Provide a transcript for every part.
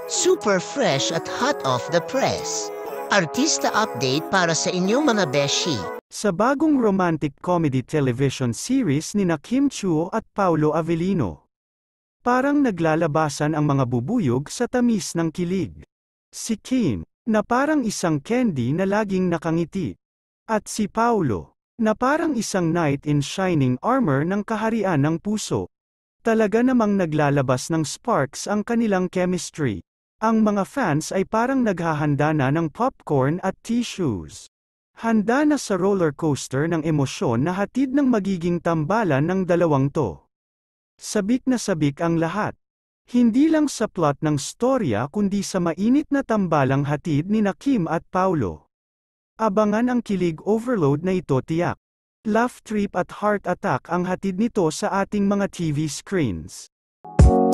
Super fresh at hot off the press. Artista update para sa inyong mga beshi. Sa bagong romantic comedy television series ni Kim Chuo at Paolo Avellino. Parang naglalabasan ang mga bubuyog sa tamis ng kilig. Si Kim, na parang isang candy na laging nakangiti. At si Paolo, na parang isang knight in shining armor ng kaharian ng puso. Talaga namang naglalabas ng sparks ang kanilang chemistry. Ang mga fans ay parang naghahanda na ng popcorn at tissues. Handa na sa roller coaster ng emosyon na hatid ng magiging tambalan ng dalawang to. Sabik na sabik ang lahat. Hindi lang sa plot ng storya kundi sa mainit na tambalang hatid ni Kim at Paolo. Abangan ang kilig overload na ito tiyak. Laugh trip at heart attack ang hatid nito sa ating mga TV screens.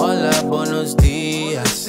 Hola, buenos días.